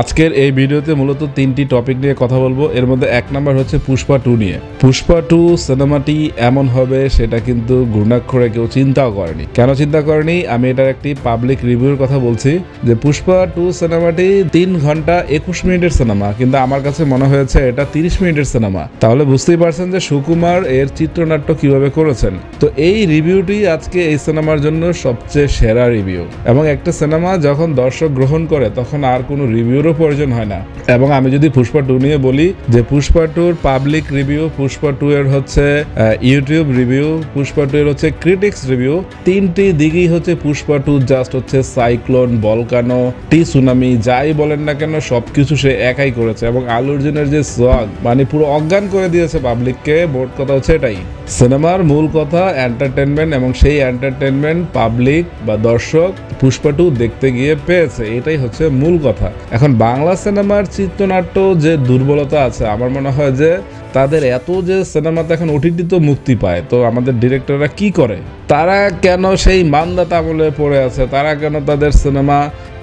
আজকের এই ভিডিওতে মূলত তিনটি টপিক নিয়ে কথা বলবো। এর মধ্যে এক নাম্বার হচ্ছে পুষ্পা 2 নিয়ে। পুষ্পা 2 সিনেমাটি এমন হবে সেটা কিন্তু ঘূর্ণাক্ষরে কেউ চিন্তাও করেনি। কেন চিন্তা করেনি? আমি এটার একটি পাবলিক রিভিউর কথা বলছি যে পুষ্পা 2 সিনেমাটি 3 ঘন্টা 21 মিনিটের সিনেমা, কিন্তু আমার কাছে মনে হয়েছে এটা 30 মিনিটের সিনেমা। তাহলে বুঝতেই পারছেন যে সুকুমার এর চিত্রনাট্য কিভাবে করেছেন। তো এই রিভিউটি আজকে এই সিনেমার জন্য সবচেয়ে সেরা রিভিউ। এবং একটা সিনেমা যখন দর্শক গ্রহণ করে তখন আর কোনো রিভিউরও প্রয়োজন হয় না। এবং আমি যদি পুষ্পা 2 নিয়ে বলি যে পুষ্পা 2-র পাবলিক রিভিউ, পুষ্পা 2 এর হচ্ছে ইউটিউব রিভিউ, পুষ্পা 2 এর হচ্ছে ক্রিটিক্স রিভিউ, তিনটি দিকেই হচ্ছে পুষ্পা 2 জাস্ট হচ্ছে সাইক্লোন, বলকানো, সুনামি, যাই বলেন না কেন সবকিছু সে একাই করেছে। এবং আলু অর্জুনের যে সোয়াগ মানে পুরো অজ্ঞান করে দিয়েছে পাবলিককে। মোট কথা হচ্ছে এটাই, সিনেমার মূল কথা এন্টারটেনমেন্ট, এবং সেই এন্টারটেনমেন্ট পাবলিক বা দর্শক পুষ্পা 2 দেখতে গিয়ে পেয়েছে। এটাই হচ্ছে মূল কথা। এখন বাংলা সিনেমার চিত্রনাট্য যে দুর্বলতা আছে, আমার মনে হয় যে তাদের এত যে সিনেমাতে এখন ওটিটিতে মুক্তি পায়, তো আমাদের ডিরেক্টররা কি করে? তারা কেন সেই মান্দাতা আমলে পড়ে আছে? তারা কেন তাদের সিনেমা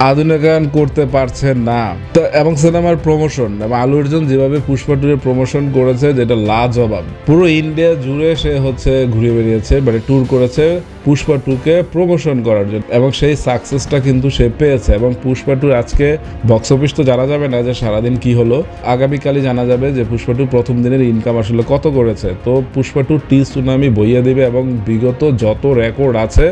আধুনিকায়ন করতে পারছে না? তো এবং সিনেমার প্রমোশন, এবং আলু অর্জুন যেভাবে পুষ্পা 2 এর প্রমোশন করেছে যেটা লাজবাব। পুরো ইন্ডিয়া জুড়ে সে হচ্ছে ঘুরে বেরিয়েছে, মানে ট্যুর করেছে পুষ্পা 2 কে প্রমোশন করার জন্য, এবং সেই সাকসেসটা কিন্তু সে পেয়েছে। এবং পুষ্পা 2 আজকে বক্স অফিস তো জানা যাবে না যে সারাদিন কি হলো, আগামীকালই জানা যাবে যে পুষ্পা 2 প্রথম দিনের ইনকাম আসলে কত করেছে। তো পুষ্পা 2 সুনামি বইয়ে দেবে, এবং বিগত যত রেকর্ড আছে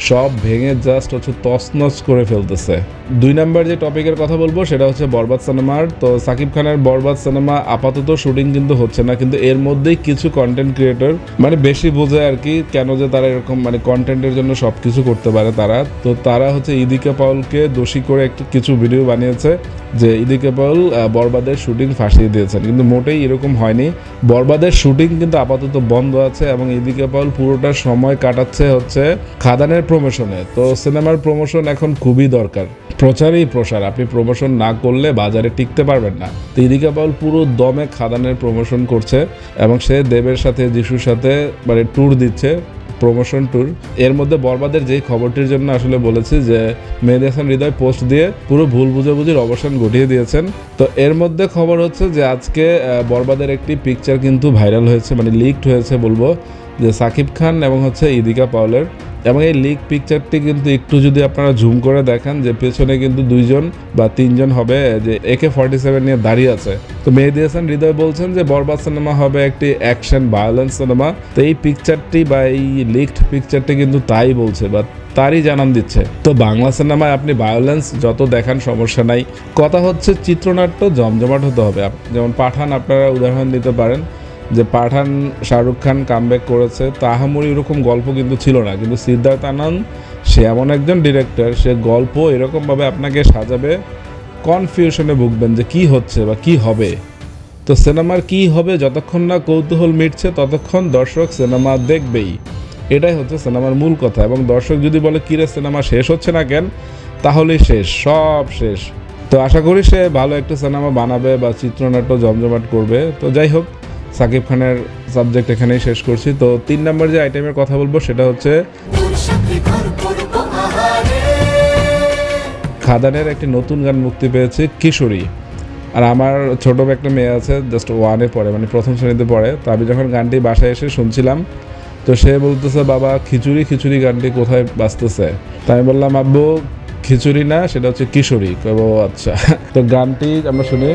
সব ভেঙে জাস্ট হচ্ছে তছনছ করে ফেলতেছে। 2 নাম্বার যে টপিকের কথা বলবো সেটা হচ্ছে বরবাদ সিনেমার। তো সাকিব খানের বরবাদ সিনেমা আপাতত শুটিং কিন্তু হচ্ছে না, কিন্তু এর মধ্যেই কিছু কন্টেন্ট ক্রিয়েটর মানে বেশি বোঝে আর কি, কেন যে তারা এরকম মানে কন্টেন্টের জন্য সবকিছু করতে পারে তারা। তো তারা হচ্ছে ইদিকা পাউলকে দোষী করে কিছু ভিডিও বানিয়েছে যে ইদিকা পাউল বরবাদের শুটিং ফাঁসিয়ে দিয়েছেন, কিন্তু মোটেই এরকম হয়নি। বরবাদের শুটিং কিন্তু আপাতত বন্ধ আছে, এবং ইদিকা পাউল পুরোটা সময় কাটাচ্ছে হচ্ছে খাদানের প্রমোশনে। তো সিনেমার প্রমোশন এখন খুবই দরকার, প্রচারই প্রসার। আপনি প্রমোশন না করলে বাজারে টিকতে পারবেন না। তো ইদিকা পাউল পুরো দমে খাদানের প্রমোশন করছে, এবং সে দেবের সাথে যিশুর সাথে মানে ট্যুর দিচ্ছে, প্রমোশন ট্যুর। এর মধ্যে বরবাদের যেই খবরটির জন্য আসলে বলেছি যে মেহেদী হাসান হৃদয় পোস্ট দিয়ে পুরো ভুল বুঝাবুঝির অবসান ঘটিয়ে দিয়েছেন। তো এর মধ্যে খবর হচ্ছে যে আজকে বরবাদের একটি পিকচার কিন্তু ভাইরাল হয়েছে, মানে লিকড হয়েছে বলবো, যে সাকিব খান এবং হচ্ছে ইদিকা পাউলের। এবং এই লিক পিকচারটি কিন্তু একটু যদি আপনারা জুম করে দেখেন যে পেছনে কিন্তু 2জন বা 3জন হবে যে AK-47 নিয়ে দাঁড়িয়ে আছে। তো মেহেদী হাসান হৃদয় বলছেন যে বরবাদ সিনেমা হবে একটি অ্যাকশন ভায়োলেন্স সিনেমা। তো এই পিকচারটি বা এই লিকড পিকচারটি কিন্তু তাই বলছে বা তারই জানান দিচ্ছে। তো বাংলা সিনেমায় আপনি ভায়োলেন্স যত দেখান সমস্যা নাই, কথা হচ্ছে চিত্রনাট্য জমজমাট হতে হবে। যেমন পাঠান আপনারা উদাহরণ দিতে পারেন, যে পাঠান শাহরুখ খান কামব্যাক করেছে, তাহামরি এরকম গল্প কিন্তু ছিল না, কিন্তু সিদ্ধার্থ আনন্দ সে এমন একজন ডিরেক্টর, সে গল্প এরকমভাবে আপনাকে সাজাবে, কনফিউশনে ভুগবেন যে কি হচ্ছে বা কি হবে। তো সিনেমার কি হবে যতক্ষণ না কৌতূহল মিটছে ততক্ষণ দর্শক সিনেমা দেখবেই, এটাই হচ্ছে সিনেমার মূল কথা। এবং দর্শক যদি বলে কিরে সিনেমা শেষ হচ্ছে না কেন, তাহলেই শেষ, সব শেষ। তো আশা করি সে ভালো একটা সিনেমা বানাবে বা চিত্রনাট্য জমজমাট করবে। তো যাই হোক, সাকিব খানের সাবজেক্ট এখানেই শেষ করছি। তো 3 নম্বর যে আইটেমের কথা বলবো সেটা হচ্ছে খাদানের একটি নতুন গান মুক্তি পেয়েছে, কিশোরী। আর আমার ছোট একটা মেয়ে আছে, জাস্ট 1-এ পড়ে, মানে প্রথম শ্রেণীতে পড়ে। তো আমি যখন গানটি বাসায় এসে শুনছিলাম, তো সে বলতেছে বাবা খিচুড়ি খিচুড়ি গানটি কোথায় বাজতেছে। তো আমি বললাম আব্বু খিচুড়ি না, সেটা হচ্ছে কিশোরী। ও আচ্ছা। তো গানটি আমরা শুনি।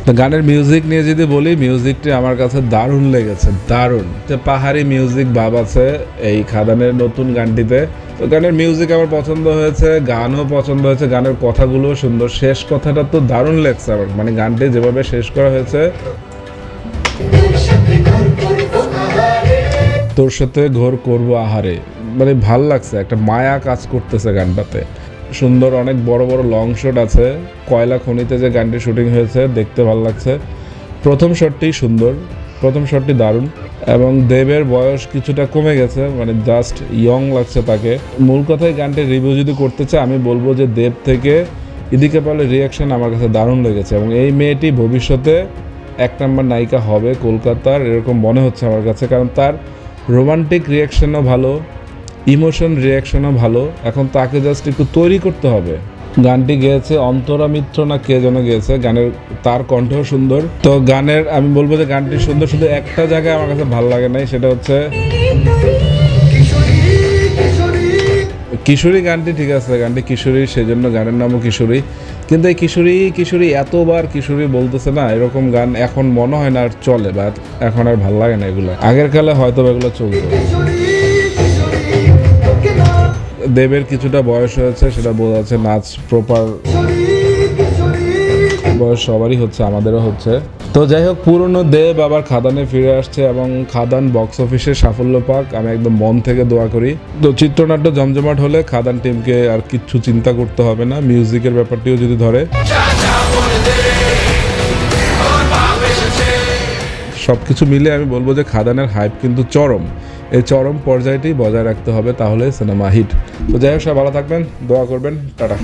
তো গানের মিউজিক নিয়ে যদি বলি, মিউজিকটি আমার কাছে দারুণ লেগেছে, দারুণ। যে পাহাড়ি মিউজিক ভাব আছে এই খাদানের নতুন গানটিতে। তো গানের মিউজিক আমার পছন্দ হয়েছে, গানও পছন্দ হয়েছে, গানের কথাগুলো সুন্দর। শেষ কথাটা তো দারুণ লেগেছে আমার, মানে গানটি যেভাবে শেষ করা হয়েছে, তোর সাথে ঘোর করবো আহারে, মানে ভাল লাগছে, একটা মায়া কাজ করতেছে গানটাতে। সুন্দর, অনেক বড় বড় লং শট আছে। কয়লা খনিতে যে গানটি শুটিং হয়েছে দেখতে ভালো লাগছে। প্রথম শটটি সুন্দর, প্রথম শটটি দারুণ। এবং দেবের বয়স কিছুটা কমে গেছে, মানে জাস্ট ইয়ং লাগছে তাকে। মূল কথায় গানটির রিভিউ যদি করতে চাই, আমি বলবো যে দেব থেকে ইদিকা পাউলের রিয়াকশন আমার কাছে দারুণ লেগেছে, এবং এই মেয়েটি ভবিষ্যতে 1 নম্বর নায়িকা হবে কলকাতার, এরকম মনে হচ্ছে আমার কাছে। কারণ তার রোমান্টিক রিয়াকশনও ভালো, ইমোশন রিয়াকশনও ভালো। এখন তাকে জাস্ট একটু তৈরি করতে হবে। গানটি গেয়েছে অন্তরা মিত্র না কে যেন গেয়েছে, গানের তার কণ্ঠও সুন্দর। তো গানের আমি বলবো যে গানটি সুন্দর, শুধু একটা জায়গায় আমার কাছে ভালো লাগে নাই, সেটা হচ্ছে কিশোরী গানটি ঠিক আছে, গানটি কিশোরী, সেই জন্য গানের নামও কিশোরী। কিন্তু এই কিশোরী কিশোরী এতবার কিশোরী বলতেছে না, এরকম গান এখন মনে হয় না আর চলে, বা এখন আর ভাল লাগে না এগুলো। আগের কালে হয়তো এগুলো চলতো। দেবের কিছুটা বয়স হয়েছে, সেটা বোঝা যাচ্ছে, নাচ প্রপার বয়স সবারই হচ্ছে, আমাদেরও হচ্ছে। তো যাই হোক, পুরনো দেব আবার খাদানে ফিরে আসছে এবং খাদান বক্স অফিসে সাফল্য পাক, আমি একদম মন থেকে দোয়া করি। তো চিত্রনাট্য জমজমাট হলে খাদান টিমকে আর কিচ্ছু চিন্তা করতে হবে না। মিউজিকের ব্যাপারটিও যদি ধরে, সবকিছু মিলে আমি বলবো যে খাদানের হাইপ কিন্তু চরম। এই চরম পর্যায়টি বজায় রাখতে হবে, তাহলে সিনেমা হিট। তো যাই হোক, সবাই ভালো থাকবেন, দোয়া করবেন, টাটা।